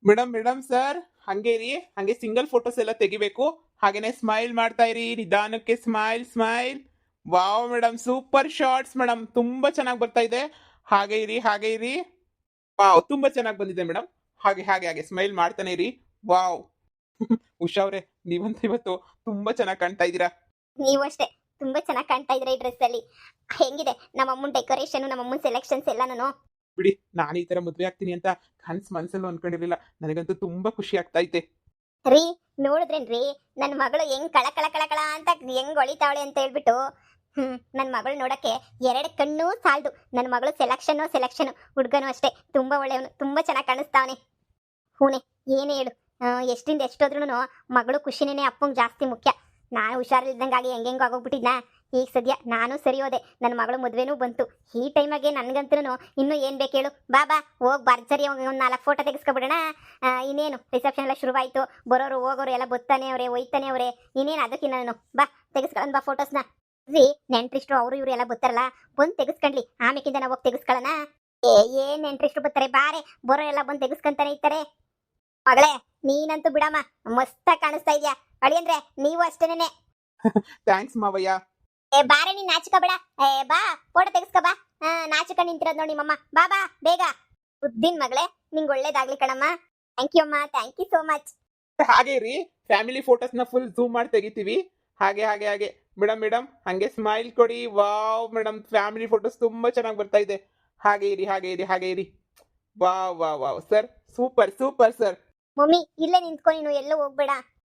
Madam madam sir ಹಂಗೆ ಇರಿ, ಹಂಗೆ ಸಿಂಗಲ್ ಫೋಟೋಸ್ ಎಲ್ಲ ತೆಗಿಬೇಕು. ಹಾಗೇನೆ ಸ್ಮೈಲ್ ಮಾಡ್ತಾ ಇರಿ, ನಿಧಾನಕ್ಕೆ smile smile. Wow madam, super shorts madam, ತುಂಬಾ ಚೆನ್ನಾಗಿ ಬರ್ತಾ ಇದೆ. ಹಾಗೆ ಇರಿ ಹಾಗೆ ಇರಿ. ವಾವ್, ತುಂಬಾ ಚೆನ್ನಾಗಿ ಬಂದಿದೆ ಮೇಡಮ್. ಹಾಗೆ ಹಾಗೆ ಹಾಗೆ ಸ್ಮೈಲ್ ಮಾಡ್ತಾನೆ ಇರಿ. ವಾವ್. ಉಷಾ ಅವ್ರೆ, ನೀವಂತ ಇವತ್ತು ತುಂಬಾ ಚೆನ್ನಾಗಿ ಕಾಣ್ತಾ ಇದ್ದೀರಾ. ನೀವು ಅಷ್ಟೇ ತುಂಬಾ ಚೆನ್ನಾಗಿ ಕಾಣ್ತಾ ಇದ್ರೆ ಈ ಡ್ರೆಸ್ ಅಲ್ಲಿ. ಹೆಂಗಿದೆ ನಮ್ಮಮ್ಮನ ಡೆಕೋರೇಷನ್, ನಮ್ಮಮ್ಮನ ಸೆಲೆಕ್ಷನ್ಸ್ ಎಲ್ಲಾನು. ಬಿಡಿ, ನಾನು ಈ ತರ ಮದ್ವೆ ಆಗ್ತೀನಿ ಅಂತ ಮನ್ಸಲ್ಲೂ ಅನ್ಕೊಂಡಿರ್ಲಿಲ್ಲ. ನನಗಂತೂ ತುಂಬಾ ಖುಷಿ ಆಗ್ತಾ ಐತೆ. ರೀ, ನೋಡಿದ್ರೇನ್ರಿ ನನ್ನ ಮಗಳು ಹೆಂಗ್ ಕಳ ಕಳ ಕಳ ಕಳ ಅಂತ ಹೆಂಗ್ ಹೊಳಿತಾವಳೆ ಅಂತ ಹೇಳ್ಬಿಟ್ಟು. ನನ್ನ ಮಗಳು ನೋಡಕ್ಕೆ ಎರಡು ಕಣ್ಣು ಸಾಲದು. ನನ್ನ ಮಗಳು ಸೆಲೆಕ್ಷನ್ ಹುಡುಗನು ಅಷ್ಟೇ ತುಂಬಾ ಒಳ್ಳೆಯವನು, ತುಂಬಾ ಚೆನ್ನಾಗಿ ಕಾಣಿಸ್ತಾವನೆ. ಹೂನೆ, ಏನೇ ಹೇಳು, ಎಷ್ಟಿಂದ ಎಷ್ಟೋದ್ರೂ ಮಗಳು ಖುಷಿನೇ ಅಪ್ಪಂಗೆ ಜಾಸ್ತಿ ಮುಖ್ಯ. ನಾನು ಹುಷಾರಿಲ್ದಂಗಾಗಿ ಹೆಂಗೆಂಗೋ ಆಗೋಗ್ಬಿಟ್ಟಿದ್ನಾ. ಈಗ ಸದ್ಯ ನಾನು ಸರಿ ಹೋದೆ, ನನ್ನ ಮಗಳು ಮದುವೆನೂ ಬಂತು. ಈ ಟೈಮಾಗೆ ನನ್ಗಂತೂ ಇನ್ನೂ ಏನು ಬೇಕು ಹೇಳು. ಬಾ ಬಾ ಹೋಗಿ ಬರ್ಜರಿ ಒಂದು 4 ಫೋಟೋ ತೆಗೆಸ್ಕೊಬಿಡೋಣ. ಇನ್ನೇನು ರಿಸೆಪ್ಷನ್ ಎಲ್ಲ ಶುರುವಾಯಿತು. ಬರೋರು ಹೋಗೋರು ಎಲ್ಲ ಬತ್ತಾನೆ ಅವರೇ, ಒಯ್ತಾನೆ ಅವರೇ. ಇನ್ನೇನು ಅದಕ್ಕೆ ನಾನು ಬಾ ತೆಗೆಸ್ಕೊಳ್ಳೋಣ ಬಾ ಫೋಟೋಸ್ನ. ರೀ, ನೆಂಟ್ರಿಸ್ಟ್ರು ಅವರು ಇವರು ಎಲ್ಲ ಬರ್ತಾರಲ್ಲ, ಬಂದು ತೆಗೆಸ್ಕೊಂಡ್ಲಿ. ಆಮೇಕಿಂದ ನಾವು ಹೋಗಿ ತೆಗೆಸ್ಕೊಳ್ಳೋಣ. ಏನ್ ನೆಂಟ್ರಿಸ್ಟ್ರು ಬರ್ತಾರೆ, ಬಾರೆ ಬರೋ ಎಲ್ಲ ಬಂದು ತೆಗೆಸ್ಕೊಂತಾನೆ ಇರ್ತಾರೆ. ಮಗಳೇ, ನೀನಂತೂ ಬಿಡಮ್ಮ, ಮಸ್ತಾಗಿ ಕಾಣಿಸ್ತಾ ಇದೆಯಾ. ಅಳಿಯಂದ್ರೆ ನೀವು ಅಷ್ಟೇನೆ. ಥ್ಯಾಂಕ್ಸ್ ಮಾವಯ್ಯ. ಬಾರೆ, ನೀನ್ ನಾಚಿಕಬೇಡ. ಬಾ ಫೋಟೋ ತೆಗೆಸ್ಕೊ ಬಾ. ನಾಚಿಕೊಂಡು ನಿಂತಿರೋದು ನೋಡಿ ನಿಮ್ಮಮ್ಮ. ಬಾ ಬಾ ಬೇಗ. ಬುದ್ಧಿನ್ ಮಗಳೇ, ನಿಂಗೆ ಒಳ್ಳೇದಾಗ್ಲಿ ಕಣಮ್ಮ. ಥ್ಯಾಂಕ್ ಯು ಅಮ್ಮ, ಥ್ಯಾಂಕ್ ಯು ಸೋ ಮಚ್. ಹಾಗೆ ರೀ, ಫ್ಯಾಮಿಲಿ ಫೋಟೋಸ್ನ ಫುಲ್ ಝೂಮ್ ಮಾಡಿ ತೆಗಿತೀವಿ. ಹಾಗೆ ಹಾಗೆ ಹಾಗೆ ಮೇಡಮ್ ಮೇಡಮ್, ಹಂಗೆ ಸ್ಮೈಲ್ ಕೊಡಿ. ವಾವ್ ಮೇಡಮ್, ಫ್ಯಾಮಿಲಿ ಫೋಟೋಸ್ ತುಂಬಾ ಚೆನ್ನಾಗಿ ಬರ್ತಾ ಇದೆ. ಹಾಗೆ ಇರಿ ಹಾಗೆ ಇರಿ ಹಾಗೆ ಇರಿ. Wow wow wow sir, super super sir. Mummy, ಇಲ್ಲೇ ನಿಂತ್ಕೊ, ನೀನು ಎಲ್ಲೂ ಹೋಗ್ಬೇಡ.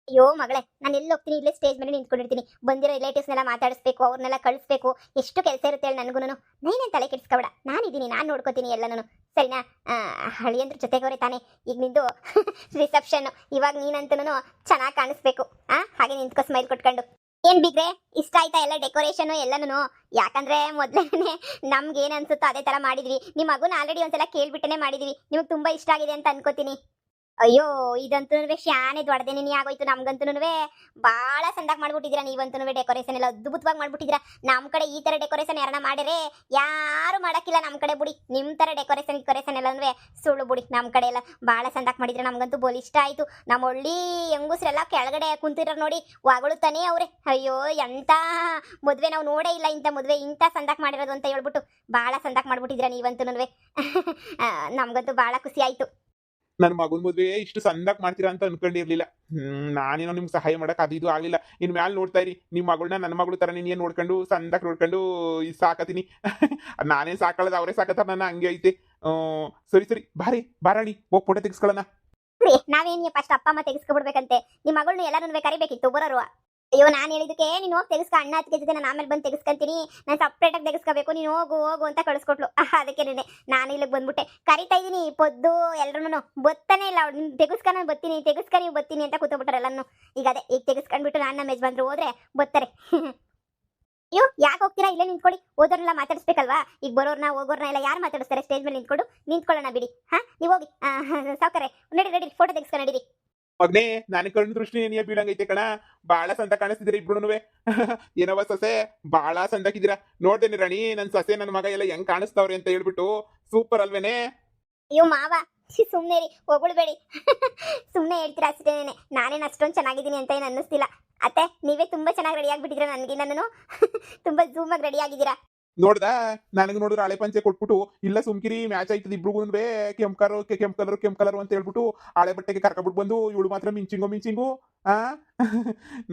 ಅಯ್ಯೋ ಮಗಳೇ, ನಾನು ಎಲ್ಲಿ ಹೋಗ್ತೀನಿ, ಇಲ್ಲೇ ಸ್ಟೇಜ್ ಮೇಲೆ ನಿಂತ್ಕೊಂಡಿರ್ತೀನಿ. ಬಂದಿರೋ ರಿಲೇಟಿವ್ಸ್ನೆಲ್ಲ ಮಾತಾಡಿಸ್ಬೇಕು, ಅವ್ರನ್ನೆಲ್ಲ ಕಳಿಸ್ಬೇಕು. ಎಷ್ಟು ಕೆಲಸ ಇರುತ್ತೆ ಹೇಳಿ ನನಗೂ. ನೀನೇನು ತಲೆ ಕೆಡಿಸ್ಕೊಬೇಡ, ನಾನಿದ್ದೀನಿ, ನಾನು ನೋಡ್ಕೋತೀನಿ ಎಲ್ಲನೂ. ಸರಿನಾ? ಹಳಿಯಂದ್ರ ಜೊತೆಗವ್ರೆ ತಾನೇ ಈಗ ನಿಂದು ರಿಸೆಪ್ಷನ್. ಇವಾಗ ನೀನಂತೂ ಚೆನ್ನಾಗಿ ಕಾಣಿಸ್ಬೇಕು. ಹಾಗೆ ನಿಂತ್ಕೊ ಸ್ಮೈಲ್ ಕೊಟ್ಕೊಂಡು. ಏನ್ ಬಿಗ್ರೆ, ಇಷ್ಟ ಆಯ್ತಾ ಎಲ್ಲ ಡೆಕೋರೇಷನ್ ಎಲ್ಲನೂ? ಯಾಕಂದ್ರೆ ಮೊದಲೇ ನಮ್ಗೆ ಏನ್ ಅನ್ಸುತ್ತೋ ಅದೇ ತರ ಮಾಡಿದ್ವಿ. ನಿಮ್ಮ ಮಗುನ ಆಲ್ರೆಡಿ ಒಂದ್ಸಲ ಕೇಳ್ಬಿಟ್ಟನೆ ಮಾಡಿದ್ವಿ. ನಿಮ್ಗೆ ತುಂಬಾ ಇಷ್ಟ ಆಗಿದೆ ಅಂತ ಅನ್ಕೋತೀನಿ. ಅಯ್ಯೋ, ಇದಂತೂ ಶಾನೆ ದೊಡ್ಡದೇನೇ ಆಗೋಯ್ತು. ನಮ್ಗಂತೂ ಭಾಳ ಸಂದಾಗಿ ಮಾಡ್ಬಿಟ್ಟಿದ್ದೀರಾ ನೀವಂತೂ. ಡೆಕೋರೇಷನ್ ಎಲ್ಲ ಅದ್ಭುತವಾಗಿ ಮಾಡ್ಬಿಟ್ಟಿದ್ದೀರಾ. ನಮ್ಮ ಕಡೆ ಈ ಥರ ಡೆಕೋರೇಷನ್ ಯಾರನ್ನ ಮಾಡಿದ್ರೆ ಯಾರು ಮಾಡೋಕ್ಕಿಲ್ಲ ನಮ್ಮ ಕಡೆ ಬಿಡಿ. ನಿಮ್ಮ ಥರ ಡೆಕೋರೇಷನ್ ಎಲ್ಲನೂ ಸುಳ್ಳು ಬಿಡಿ. ನಮ್ಮ ಕಡೆ ಎಲ್ಲ ಭಾಳ ಸಂದಾಗಿ ಮಾಡಿದ್ರೆ ನಮ್ಗಂತೂ ಬೋಲ್ ಇಷ್ಟ ಆಯಿತು. ನಮ್ಮ ಒಳ್ಳಿ ಹೆಂಗಸ್ರೆಲ್ಲ ಕೆಳಗಡೆ ಕುಂತಿರೋರು ನೋಡಿ ಹೊಗಳುತ್ತಾನೆ ಅವ್ರೆ. ಅಯ್ಯೋ, ಎಂಥ ಮದುವೆ ನಾವು ನೋಡೇ ಇಲ್ಲ, ಇಂಥ ಮದುವೆ ಇಂಥ ಸಂದಾಗಿ ಮಾಡಿರೋದು ಅಂತ ಹೇಳ್ಬಿಟ್ಟು ಭಾಳ ಸಂದಾಗಿ ಮಾಡ್ಬಿಟ್ಟಿದ್ದೀರಾ ನೀವಂತೂ. ನಮ್ಗಂತೂ ಭಾಳ ಖುಷಿ ಆಯಿತು. ನನ್ನ ಮಗನ ಮದುವೆ ಇಷ್ಟು ಸಂದಾಗಿ ಮಾಡ್ತೀರಾ ಅಂತ ಅನ್ಕೊಂಡಿರ್ಲಿಲ್ಲ. ನಾನೇನೋ ನಿಮ್ಗೆ ಸಹಾಯ ಮಾಡಕ್ ಅದು ಇದು ಆಗ್ಲಿಲ್ಲ. ಇನ್ ಮ್ಯಾಲ ನೋಡ್ತಾ ಇರಿ, ನಿಮ್ಮ ಮಗಳನ್ನ ನನ್ನ ಮಗಳು ತರ ನೀನ್ ನೋಡ್ಕೊಂಡು ಸಂದಾಗಿ ನೋಡ್ಕೊಂಡು ಸಾಕತೀನಿ. ನಾನೇನ್ ಸಾಕಳದ, ಅವರೇ ಸಾಕತ್ತಾರ ನನ್ನ, ಹಂಗೆ ಐತೆ. ಸರಿ ಸರಿ, ಬಾರಿ ಬಾರಾಣಿ, ಹೋಗಿ ಫೋಟೋ ತೆಗಿಸ್ಕೊಳ್ಳೋಣ. ನಾವೇನ್ ಫಸ್ಟ್ ಅಪ್ಪ ಅಮ್ಮ ತೆಗೆಸ್ಕೊಬಿಡ್ಬೇಕಂತೆ. ನಿಮ್ಮ ಮಗಳನ್ನ ಎಲ್ಲರೂ ಕರಿಬೇಕಿತ್ತು ಬರೋರು. ಅಯ್ಯೋ, ನಾನು ಹೇಳಿದಕ್ಕೆ ನೀನು ಹೋಗಿ ತೆಗೆಸ್ಕ, ಅಣ್ಣ ಅದಕ್ಕೆ ಜೊತೆ ನಾನು ಆಮೇಲೆ ಬಂದು ತೆಗೆಸ್ಕೊಂತೀನಿ, ನಾನು ಸಪ್ರೇಟ್ ಆಗಿ ತೆಗೆಸ್ಕೋಬೇಕು, ನೀನು ಹೋಗು ಹೋಗು ಅಂತ ಕಳಿಸ್ಕೊಟ್ಲು. ಅದಕ್ಕೆ ನಾನು ಇಲ್ಲಿಗೆ ಬಂದ್ಬಿಟ್ಟೆ. ಕರಿತಾ ಇದ್ದೀನಿ ಪೊದ್ದು ಎಲ್ರು, ಬತ್ತಾನೆ ಇಲ್ಲ ಅವ್ಳು. ತೆಗೆಸ್ಕ, ನಾನು ಬತ್ತೀನಿ, ತೆಗೆಸ್ಕ ನೀವು ಬತ್ತೀನಿ ಅಂತ ಕೂತ್ಬಿಟ್ರೆ ಎಲ್ಲರೂ. ಈಗ ಅದೇ ಈಗ ತೆಗೆಸ್ಕೊಂಡ್ಬಿಟ್ಟು ನಾನು ನಮ್ಮ ಯಜಮಾನ್ರು ಹೋದ್ರೆ ಬತ್ತಾರೆ. ಅಯ್ಯೋ, ಯಾಕೆ ಹೋಗ್ತೀರಾ, ಇಲ್ಲೇ ನಿಂತ್ಕೊಳ್ಳಿ. ಓದೋರ್ನೆಲ್ಲ ಮಾತಾಡಿಸ್ಬೇಕಲ್ವಾ. ಈಗ ಬರೋರ್ನ ಹೋಗೋರ್ನ ಎಲ್ಲ ಯಾರು ಮಾತಾಡಿಸ್ತಾರೆ? ಸ್ಟೇಜ್ ಮೇಲೆ ನಿಂತ್ಕೊಳ್ಳೋಣ ಬಿಡಿ. ನೀವು ಹೋಗಿ ಸಾವ್ಕಾರೆ, ನಡಿ ಫೋಟೋ ತೆಗೆಸ್ಕೊ ನಡೀರಿ. ಮಗ್ನೇ, ನಾನು ಕಣ್ಣು ದೃಷ್ಟಿ ಏನಿಯ ಬೀಳಂಗೈತೆ ಕಣ. ಬಾಳ ಸಂದ ಕಾಣಿಸ್ತಿದ್ದೀರಾ ಇಬ್ರುನುವೆ. ಏನವ ಸೊಸೆ, ಬಾಳ ಸಂದಕಿದ್ದೀರಾ. ನೋಡ್ದೇನೆ ರಾಣಿ, ನನ್ ಸೊಸೆ ನನ್ನ ಮಗ ಎಲ್ಲ ಹೆಂಗ್ ಕಾಣಿಸ್ತಾವ್ರೆ ಅಂತ ಹೇಳ್ಬಿಟ್ಟು. ಸೂಪರ್ ಅಲ್ವೇನೆ? ಅಯ್ಯೋ ಮಾವ, ಸುಮ್ಮನೆ ರೀ, ಹೊಗಳ್ಬೇಡಿ. ಸುಮ್ಮನೆ ಹೇಳ್ತೀರಾ ಅಷ್ಟೇನೆ. ನಾನೇನು ಅಷ್ಟೊಂದು ಚೆನ್ನಾಗಿದ್ದೀನಿ ಅಂತ ಏನು ಅನ್ನಿಸ್ತಿಲ್ಲ. ಅತ್ತೆ, ನೀವೇ ತುಂಬಾ ಚೆನ್ನಾಗಿ ರೆಡಿ ಆಗಿಬಿಟ್ಟಿದ್ದೀರಾ. ನನಗೆ ನಾನು ತುಂಬಾ ಝೂಮಾಗಿ ರೆಡಿ ಆಗಿದ್ದೀರಾ. ನೋಡ್ದ, ನನಗೆ ನೋಡಿದ್ರೆ ಹಳೆ ಪಂಚೆ ಕೊಟ್ಬಿಟ್ಟು ಇಲ್ಲ ಸುಮ್ಕಿರಿ, ಮ್ಯಾಚ್ ಆಯ್ತದ ಇಬ್ರುಗುನ್ವೆ, ಕೆಂಪ್ ಕಲರ್ ಅಂತ ಹೇಳ್ಬಿಟ್ಟು ಹಳೆ ಬಟ್ಟೆಗೆ ಕರ್ಕೊಬಿಟ್ಟು ಬಂದು ಇವಳು ಮಾತ್ರ ಮಿಂಚಿಂಗು.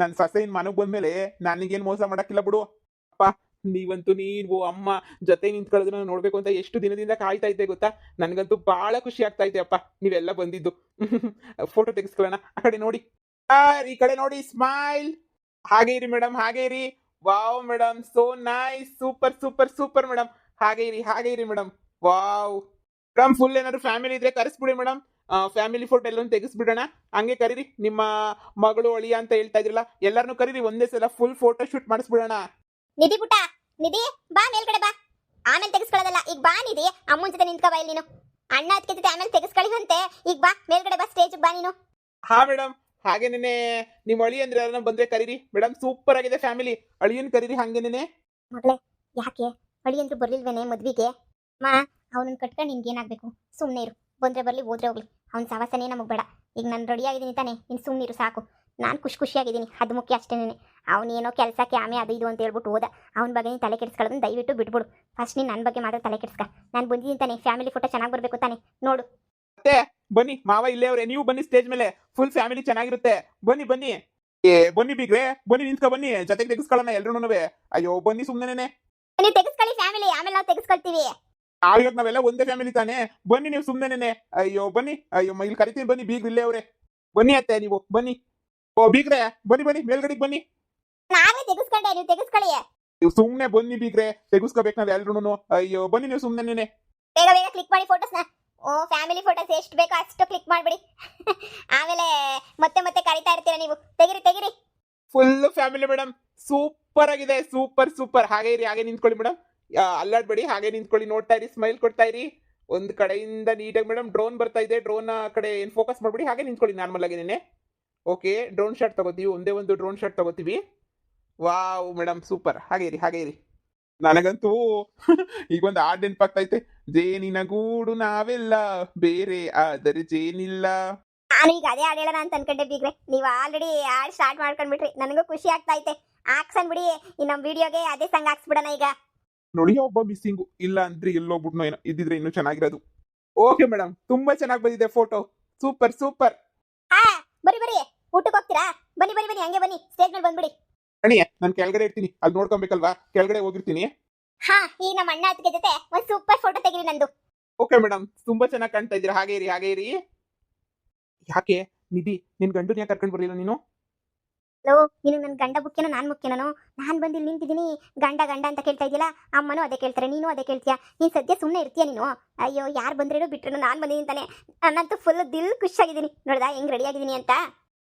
ನನ್ ಸೊಸೆ ಇನ್ ಮನೆಗ್ ಬಂದ್ಮೇಲೆ ನನಗೇನ್ ಮೋಸ ಮಾಡಕ್ಕಿಲ್ಲ ಬಿಡು. ಅಪ್ಪ, ನೀವಂತೂ ನೀವು ಅಮ್ಮ ಜೊತೆ ನಿಂತ್ಕೊಳ್ಳೋದನ್ನ ನೋಡ್ಬೇಕು ಅಂತ ಎಷ್ಟು ದಿನದಿಂದ ಕಾಯ್ತಾ ಇದ್ದೆ ಗೊತ್ತಾ. ನನ್ಗಂತೂ ಬಹಳ ಖುಷಿ ಆಗ್ತಾ ಇದೆ ಅಪ್ಪ, ನೀವೆಲ್ಲ ಬಂದಿದ್ದು. ಫೋಟೋ ತೆಗೆಸ್ಕೊಳ್ಳೋಣ. ಆ ಕಡೆ ನೋಡಿ, ಈ ಕಡೆ ನೋಡಿ, ಸ್ಮೈಲ್. ಹಾಗೆ ಇರಿ ಮೇಡಮ್, ಹಾಗೆ ಇರಿ. Wow madam, so nice, super super super madam. ಹಾಗೆ ಇರಿ ಮೇಡಮ್. ವಾವ್ ಮೇಡಮ್, ಫುಲ್ ಏನಾದ್ರು ಫ್ಯಾಮಿಲಿ ಇದ್ರೆ ಕರೆಸ್ಬಿಡಿ ಮೇಡಮ್. ಫ್ಯಾಮಿಲಿ ಫೋಟೋ ಎಲ್ಲೊಂದು ತೆಗಿಸ್ಬಿಡೋಣ. ಹಂಗೆ ಕರೀರಿ, ನಿಮ್ಮ ಮಗಳು ಅಳಿಯ ಅಂತ ಹೇಳ್ತಾ ಇದ್ರಲ್ಲ, ಎಲ್ಲಾರನು ಕರೀರಿ ಒಂದೇ ಸಲ ಫುಲ್ ಫೋಟೋ ಶೂಟ್ ಮಾಡಿಸ್ಬಿಡೋಣ. ನಿಧಿ ಪುಟ್ಟ, ನಿಧಿ ಬಾ ಮೇಲ್ಗಡೆ ಬಾ. ಆಮೇಲೆ ತೆಗೆಸ್ಕೊಳ್ಳೋದಲ್ಲ, ಈಗ ಬಾ ನಿಧಿ. ಅಮ್ಮನ ಜೊತೆ ನಿಂತ್ಕೋ ಬಾ ಇಲ್ಲಿ ನೀನು. ಅಣ್ಣ ಅದಕ್ಕೆ ಜೊತೆ ಆಮೇಲೆ ತೆಗೆಸ್ಕೊಳ್ಳಿವಂತೆ. ಈಗ ಬಾ ಮೇಲ್ಗಡೆ ಬಾ, ಸ್ಟೇಜ್ ಬಾ ನೀನು. ಹಾ ಮೇಡಮ್, ಹಾಗೇನೆ ನಿಮ್ಮ ಅಳಿ ಅಂದ್ರೆ ಯಾರನ್ನ ಬಂದ್ರೆ ಕರೀರಿ ಮೇಡಮ್. ಸೂಪರ್ ಆಗಿದೆ ಫ್ಯಾಮಿಲಿ, ಅಳಿಯನ್ ಕರೀರಿ ಹಂಗೇನೆ. ಮಗಳೇ, ಯಾಕೆ ಅಳಿ ಅಂದ್ರು ಬರ್ಲಿಲ್ವೇನೆ ಮದ್ವಿಗೆ? ಮಾ, ಅವನನ್ನ ಕಟ್ಕೊಂಡು ನಿನ್ಗೆ ಏನಾಗಬೇಕು? ಸುಮ್ಮನೆ ಇರು. ಬಂದ್ರೆ ಬರ್ಲಿ, ಹೋದ್ರೆ ಹೋಗ್ಲಿ. ಅವ್ನ ಸವಾಸನೇ ನಮಗೆ ಬೇಡ. ಈಗ ನಾನು ರೆಡಿ ಆಗಿದ್ದೀನಿ ತಾನೆ, ನೀನು ಸುಮ್ಮನಿರು ಸಾಕು. ನಾನು ಖುಷಿಯಾಗಿದ್ದೀನಿ, ಅದು ಮುಖ್ಯ ಅಷ್ಟೇನೆ. ಅವನೇನೋ ಕೆಲಸ ಕ್ಯಾಮೆ ಅದು ಇದು ಅಂತ ಹೇಳ್ಬಿಟ್ಟು ಹೋದ. ಅವನ ಬಗ್ಗೆ ನೀನು ತಲೆ ಕೆಡಿಸ್ಕೊಳ್ಳೋದನ್ನ ದಯವಿಟ್ಟು ಬಿಟ್ಬಿಡು. ಫಸ್ಟ್ ನೀನು ನನ್ನ ಬಗ್ಗೆ ಮಾತ್ರ ತಲೆ ಕೆಡಿಸ್ಕ. ನಾನು ಬಂದಿದ್ದೀನಿ ತಾನೆ, ಫ್ಯಾಮಿಲಿ ಫೋಟೋ ಚೆನ್ನಾಗಿ ಬರಬೇಕು ತಾನೆ, ನೋಡು. ಮತ್ತೆ ಬನ್ನಿ ಮಾವ ಇಲ್ಲೇ ಅವ್ರೆ, ನೀವು ಬನ್ನಿ ಸ್ಟೇಜ್ ಮೇಲೆ, ಫುಲ್ ಫ್ಯಾಮಿಲಿ ಚೆನ್ನಾಗಿರುತ್ತೆ. ಬನ್ನಿ ಬನ್ನಿ ಬನ್ನಿ ಬೀಗ್ರೆ, ಬನ್ನಿ ನಿಂತ್ಕೊ ಬನ್ನಿ, ಜೊತೆಗೆ ತೆಗಿಸ್ಕೊಳ್ಳೋಣ ಎಲ್ರು. ಅಯ್ಯೋ ಬನ್ನಿ ಸುಮ್ಮನೆ. ನೀವು ತೆಗೆಸ್ಕೊಳ್ಳಿ ಫ್ಯಾಮಿಲಿ, ಆಮೇಲೆ ನಾವು ತೆಗೆಸ್ಕೊಳ್ತೀವಿ. ಇವಾಗ ನಾವೆಲ್ಲ ಒಂದೇ ಫ್ಯಾಮಿಲಿ ತಾನೆ, ಬನ್ನಿ ನೀವು ಸುಮ್ಮನೆ. ಅಯ್ಯೋ ಬನ್ನಿ, ಅಯ್ಯೋ ಇಲ್ಲಿ ಕರಿತೀನಿ ಬನ್ನಿ, ಬೀಗ್ರು ಇಲ್ಲೇ ಅವ್ರೆ. ಬನ್ನಿ ಅತ್ತೆ ನೀವು ಬನ್ನಿ. ಓ ಬೀಗ್ರೆ ಬನ್ನಿ ಬನ್ನಿ ಮೇಲ್ಗಡೆಗೆ ಬನ್ನಿ. ನಾವೇ ತೆಗೆಸ್ಕೊಂಡೆ, ನೀವು ತೆಗೆಸ್ಕೊಳ್ಳಿ. ನೀವು ಸುಮ್ಮನೆ ಬನ್ನಿ ಬೀಗ್ರೆ, ತೆಗಿಸ್ಕೋಬೇಕು ನಾವ್ ಎಲ್ರು. ಅಯ್ಯೋ ಬನ್ನಿ ನೀವು ಸುಮ್ಮನೆ. ಬೇಗ ಬೇಗ ಕ್ಲಿಕ್ ಮಾಡಿ ಫೋಟೋಸ್ನ. ಓ ಫ್ಯಾಮಿಲಿ ಫೋಟೋಸ್ ಎಷ್ಟು ಬೇಕೋ ಅಷ್ಟು ಕ್ಲಿಕ್ ಮಾಡಿಬಿಡಿ. ಆಮೇಲೆ ಮತ್ತೆ ಮತ್ತೆ ಕರಿತಾ ಇರ್ತೀರಾ ನೀವು. ತೆಗಿರಿ. ಫುಲ್ ಫ್ಯಾಮಿಲಿ ಮೇಡಮ್, ಸೂಪರ್ ಆಗಿದೆ, ಸೂಪರ್. ಹಾಗೆ ಇರಿ, ಹಾಗೆ ನಿಂತ್ಕೊಳ್ಳಿ ಮೇಡಮ್, ಅಲ್ಲಾಡ್ಬೇಡಿ, ಹಾಗೆ ನಿಂತ್ಕೊಳ್ಳಿ, ನೋಡ್ತಾ ಇರಿ, ಸ್ಮೈಲ್ ಕೊಡ್ತಾ ಇರಿ. ಒಂದ್ ಕಡೆಯಿಂದ ನೀಟಾಗಿ ಮೇಡಮ್ ಡ್ರೋನ್ ಬರ್ತಾ ಇದೆ, ಡ್ರೋನ್ ಕಡೆ ಏನ್ ಫೋಕಸ್ ಮಾಡ್ಬಿಡಿ, ಹಾಗೆ ನಿಂತ್ಕೊಳ್ಳಿ ನಾರ್ಮಲ್ ಆಗಿನೇ. ಓಕೆ, ಡ್ರೋನ್ ಶಾಟ್ ತಗೋತೀವಿ, ಒಂದೇ ಒಂದು ಡ್ರೋನ್ ಶಾಟ್ ತಗೋತೀವಿ. ವಾವ್ ಮೇಡಮ್ ಸೂಪರ್, ಹಾಗೆ ಇರಿ. ನನಗಂತೂ ಈಗ ಒಂದು ಹಾಡ್ ನೆನಪಾಗ್ತೈತೆ, ಜೇನಿನ ಗೂಡು ನಾವೆಲ್ಲ ಬೇರೆ ಆದರೆ ಜೇನಿಲ್ಲ. ನಾನು ಈಗ ಅದೇ ಹಾಡು ಹೇಳೋಣ ಅಂತ ಅನ್ಕೊಂಡೆ ಬೀಗ್ರೆ, ನೀವು ಆಲ್ರೆಡಿ ಹಾಡು ಸ್ಟಾರ್ಟ್ ಮಾಡ್ಕೊಂಡ್ಬಿಟ್ರಿ. ನನಗೂ ಖುಷಿ ಆಗ್ತಾ ಐತೆ. ಹಾಕ್ಸನ್ ಬಿಡಿ, ಈ ನಮ್ಮ ವಿಡಿಯೋಗೆ ಅದೇ ಸಂಗ್ ಹಾಕ್ಸ್ಬಿಡೋಣ ಈಗ. ನೋಡಿ ಒಬ್ಬ ಮಿಸ್ಸಿಂಗು, ಇಲ್ಲ ಅಂದ್ರೆ ಎಲ್ಲೋಗ್ಬಿಟ್ನೋ ಏನೋ, ಇದ್ದಿದ್ರೆ ಇನ್ನೂ ಚೆನ್ನಾಗಿರೋದು. ಓಕೆ ಮೇಡಮ್, ತುಂಬಾ ಚೆನ್ನಾಗಿ ಬಂದಿದೆ ಫೋಟೋ, ಸೂಪರ್. ಹಾ ಬರಿ ಊಟಕ್ಕೆ ಹೋಗ್ತೀರಾ? ಬನ್ನಿ ಹಂಗೆ ಬನ್ನಿ, ಸ್ಟೇಜ್ ಮೇಲೆ ಬಂದ್ಬಿಡಿ. ಅಣ್ಣಿಯ ನಾನು ಕೆಳಗಡೆ ಇರ್ತೀನಿ, ಅಲ್ಲಿ ನೋಡ್ಕೊಬೇಕಲ್ವಾ, ಕೆಳಗಡೆ ಹೋಗಿರ್ತೀನಿ. ಹಾ ಈ ನಮ್ಮ ಅಣ್ಣ ಅದಕ್ಕೆ ಜೊತೆ ಒಂದು ಸೂಪರ್ ಫೋಟೋ ತೆಗಿರಿ ನಂದು. ಓಕೆ ಮೇಡಮ್, ತುಂಬಾ ಚೆನ್ನಾಗಿ ಕಾಣ್ತಾ ಇದ್ದೀರಾ, ಹಾಗೆ ಇರಿ. ಯಾಕೆ ನಿಧಿ, ನಿನ್ ಗಂಡನ ಯಾಕೆ ಕರ್ಕೊಂಡು ಬರಲಿಲ್ಲ ನೀನು? ಲೋ, ನೀನು ನನ್ನ ಗಂಡ ಮುಖ್ಯನೋ ನಾನು ಮುಖ್ಯನೋ? ನಾನು ಬಂದು ಇಲ್ಲಿ ನಿಂತಿದ್ದೀನಿ, ಗಂಡ ಅಂತ ಕೇಳ್ತಾ ಇದೆಯಲ್ಲ. ಅಮ್ಮನೂ ಅದೇ ಕೇಳ್ತಾರೆ, ನೀನು ಅದೇ ಕೇಳ್ತೀಯ. ನೀನು ಸದ್ಯ ಸುಮ್ಮನೆ ಇರ್ತೀಯ ನೀನು? ಅಯ್ಯೋ ಯಾರು ಬಂದ್ರೇನು ಬಿಟ್ರು ನಾನು ಬಂದಿದ್ದೀನಿ ತಾನೆ. ನಾನಂತೂ ಫುಲ್ ದಿಲ್ ಖುಷಿಯಾಗಿದ್ದೀನಿ. ನೋಡ್ದಾ ಹೆಂಗ್ ರೆಡಿ ಆಗಿದ್ದೀನಿ ಅಂತ?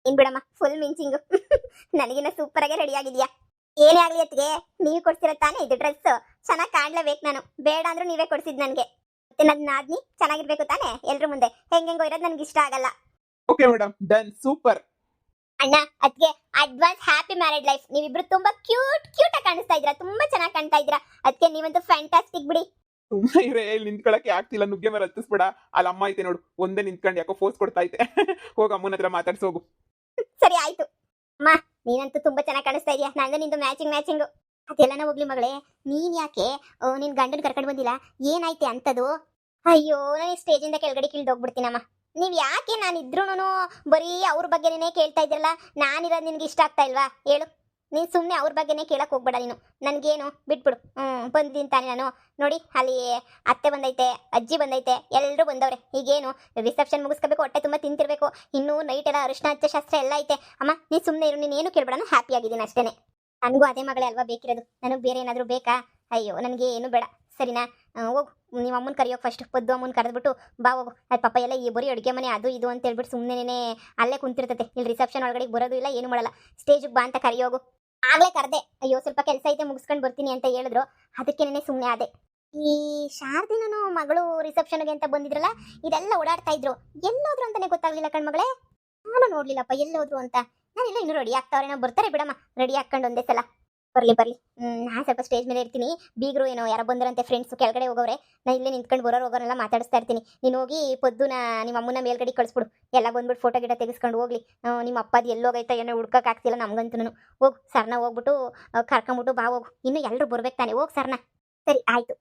ಏನ್ ಬಿಡಮ್ಮ, ಫುಲ್ ಮಿಂಚಿಂಗು. ನನಗಿನ್ನ ಸೂಪರ್ ಆಗಿ ರೆಡಿ ಆಗಿದ್ಯಾ. ಏನೇ ಆಗ್ಲಿ ಅತ್ತಿಗೆ, ನೀವು ಕೊಡ್ಸಿರೋ ತಾನೇ ಇದು ಡ್ರೆಸ್, ಚೆನ್ನಾಗಿ ಕಾಣ್ಲೇಬೇಕು. ನಾನು ಬೇಡ ಅಂದ್ರೂ ನೀವೇ ಕೊಡ್ಸಿದ್ ನನಗೆ. ಮತ್ತೆ ನನ್ನ ನಾದ್ನಿ ಚೆನ್ನಾಗಿರ್ಬೇಕು ತಾನೆ ಎಲ್ರ ಮುಂದೆ. ಹೆಂಗೆಂಗೋ ಇರೋದು ನನಗೆ ಇಷ್ಟ ಆಗಲ್ಲ. Okay madam, done, super. ಅಣ್ಣ ಅದಕ್ಕೆ ಅಡ್ವಾನ್ಸ್ ಹ್ಯಾಪಿ ಮ್ಯಾರೇಡ್ ಲೈಫ್. ನೀವಿಬ್ರು ತುಂಬಾ ಕ್ಯೂಟ್ ಆಗಿ ಕಾಣಿಸ್ತಾ ಇದ್ದೀರಾ, ತುಂಬಾ ಚೆನ್ನಾಗಿ ಕಾಣ್ತಾ ಇದ್ದೀರಾ. ಅದಕ್ಕೆ ನೀವಂತೂ ಫ್ಯಾಂಟಾಸ್ಟಿಕ್ ಬಿಡಿ. ತುಂಬಾ ಇರೇ, ಇಲ್ಲಿ ನಿಂತ್ಕೊಳಕ್ಕೆ ಆಗ್ತಿಲ್ಲ, ನುಗ್ಗೆ ಮೇಲೆ ಹತ್ತಿಸ್ಬೇಡ. ಅಲ್ಲಿ ಅಮ್ಮ ಐತೆ ನೋಡು, ಒಂದೇ ನಿಂತ್ಕೊಂಡು ಯಾಕೋ ಫೋರ್ಸ್ ಕೊಡ್ತಾ ಐತೆ. ಹೋಗ ಅಮ್ಮನ ಹತ್ರ ಮಾತಾಡ್ಸೋಗು. ಸರಿ ಆಯ್ತು ಅಮ್ಮ, ನೀನಂತೂ ತುಂಬಾ ಚೆನ್ನಾಗಿ ಕಾಣಿಸ್ತಾ ಇದೀಯಾ. ನಂದು ನಿಂದು ಮ್ಯಾಚಿಂಗು. ಅದೆಲ್ಲನ ಹೋಗ್ಲಿ ಮಗಳೇ, ನೀನ್ ಯಾಕೆ ನಿನ್ ಗಂಡನ್ ಕರ್ಕೊಂಡು ಬಂದಿಲ್ಲ? ಏನಾಯ್ತೆ ಅಂತದು? ಅಯ್ಯೋ, ನಾನು ಸ್ಟೇಜಿಂದ ಕೆಳಗಡೆ ಹೋಗ್ಬಿಡ್ತೀನಮ್ಮ. ನೀವ್ ಯಾಕೆ ನಾನಿದ್ರೂನು ಬರೀ ಅವ್ರ ಬಗ್ಗೆನೇ ಕೇಳ್ತಾ ಇದ್ರಲ್ಲ? ನಾನಿರೋದು ನಿನ್ಗೆ ಇಷ್ಟ ಆಗ್ತಾ ಇಲ್ವಾ ಹೇಳು? ನೀನು ಸುಮ್ಮನೆ ಅವ್ರ ಬಗ್ಗೆನೇ ಕೇಳಕ್ ಹೋಗ್ಬೇಡ ನೀನು. ನನಗೇನು ಬಿಟ್ಬಿಡು. ಬಂದಿದ್ದೀನಿ ತಾನೆ ನಾನು. ನೋಡಿ ಅಲ್ಲಿ ಅತ್ತೆ ಬಂದೈತೆ, ಅಜ್ಜಿ ಬಂದೈತೆ, ಎಲ್ಲರೂ ಬಂದವ್ರೆ. ಈಗೇನು ರಿಸೆಪ್ಷನ್ ಮುಗಿಸ್ಕೋಬೇಕು, ಹೊಟ್ಟೆ ತುಂಬ ತಿಂತಿರ್ಬೇಕು. ಇನ್ನೂ ನೈಟ್ ಎಲ್ಲ ಅರಿಶಿನ ಹಚ್ಚ ಶಾಸ್ತ್ರ ಎಲ್ಲ ಐತೆ. ಅಮ್ಮ ನೀನು ಸುಮ್ಮನೆ ಇರು, ನೀನು ಏನು ಕೇಳ್ಬೇಡ, ನಾನು ಹ್ಯಾಪಿ ಆಗಿದ್ದೀನಿ ಅಷ್ಟೇನೆ. ನನಗೂ ಅದೇ ಮಗಳೇ ಅಲ್ವಾ ಬೇಕಿರೋದು, ನನಗೆ ಬೇರೆ ಏನಾದರೂ ಬೇಕಾ? ಅಯ್ಯೋ ನನಗೆ ಏನು ಬೇಡ, ಸರಿನಾ? ಹೋಗು, ನೀವು ಅಮ್ಮನ ಕರಿಯೋಕೆ ಫಸ್ಟ್. ಪದ್ದು ಅಮ್ಮನ ಕರೆದ್ಬಿಟ್ಟು ಬಾ ಹೋಗು. ಅದು ಪಾಪ ಎಲ್ಲ ಈ ಬರೀ ಅಡುಗೆ ಮನೆ ಅದು ಇದು ಅಂತ ಹೇಳ್ಬಿಟ್ಟು ಸುಮ್ಮನೆ ಅಲ್ಲೇ ಕುಂತಿರ್ತತೆ. ಇಲ್ಲಿ ರಿಸೆಪ್ಷನ್ ಒಳಗಡೆ ಬರೋದು ಇಲ್ಲ, ಏನು ಮಾಡಲ್ಲ. ಸ್ಟೇಜಿಗೆ ಬಾ ಅಂತ ಕರಿಯೋಗು. ಆಗ್ಲೇ ಕರೆದೆ, ಅಯ್ಯೋ ಸ್ವಲ್ಪ ಕೆಲಸ ಐತೆ ಮುಗಿಸ್ಕೊಂಡು ಬರ್ತೀನಿ ಅಂತ ಹೇಳಿದ್ರು. ಅದಕ್ಕೇನೆ ಸುಮ್ಮನೆ ಆದೆ. ಈ ಶಾರದಿನೂ ಮಗಳು ರಿಸೆಪ್ಷನ್ಗೆ ಅಂತ ಬಂದಿದ್ರಲ್ಲ, ಇದೆಲ್ಲ ಓಡಾಡ್ತಾ ಇದ್ರು. ಎಲ್ಲೋದ್ರು ಅಂತಾನೆ ಗೊತ್ತಾಗ್ಲಿಲ್ಲ ಕಣ್ಮಗಳೇ. ನಾನು ನೋಡ್ಲಿಲ್ಲಪ್ಪ ಎಲ್ಲೋದ್ರು ಅಂತ. ನಾನೆಲ್ಲ ಇನ್ನೂ ರೆಡಿ ಆಗ್ತಾವ್ರೆ, ಬರ್ತಾರೆ ಬಿಡಮ್ಮ, ರೆಡಿ ಹಾಕೊಂಡು ಒಂದೇ ಸಲ. ಬರ್ಲಿ ನಾನು ಸ್ವಲ್ಪ ಸ್ಟೇಜ್ ಮೇಲೆ ಇರ್ತೀನಿ. ಬೀಗರು ಏನೋ ಯಾರೋ ಬಂದರಂತೆ ಫ್ರೆಂಡ್ಸು, ಕೆಳಗಡೆ ಹೋಗೋರೆ. ನಾನು ಇಲ್ಲೇ ನಿಂತ್ಕೊಂಡು ಹೋಗೋರೆಲ್ಲ ಮಾತಾಡಿಸ್ತಾ ಇರ್ತೀನಿ. ನೀನು ಹೋಗಿ ಪೊದ್ದುನ ನಿಮ್ಮ ಅಮ್ಮನ ಮೇಲ್ಗಡೆ ಕಳಿಸ್ಬಿಡು. ಎಲ್ಲ ಬಂದ್ಬಿಟ್ಟು ಫೋಟೋ ಗಿಡ ತೆಗೆಸ್ಕೊಂಡು ಹೋಗ್ಲಿ. ನಿಮ್ಮ ಅಪ್ಪದು ಎಲ್ಲೋಗೈತಾ ಏನೋ ಹುಡ್ಕೋಕ್ಕಾಗ್ತಿಲ್ಲ ನಮಗಂತೂ. ಹೋಗು ಸರ್ನ ಹೋಗ್ಬಿಟ್ಟು ಕರ್ಕೊಂಬಿಟ್ಟು ಬಾ ಹೋಗು. ಇನ್ನು ಎಲ್ಲರೂ ಬರ್ಬೇಕು ತಾನೆ, ಹೋಗಿ ಸರ್ನ. ಸರಿ ಆಯ್ತು.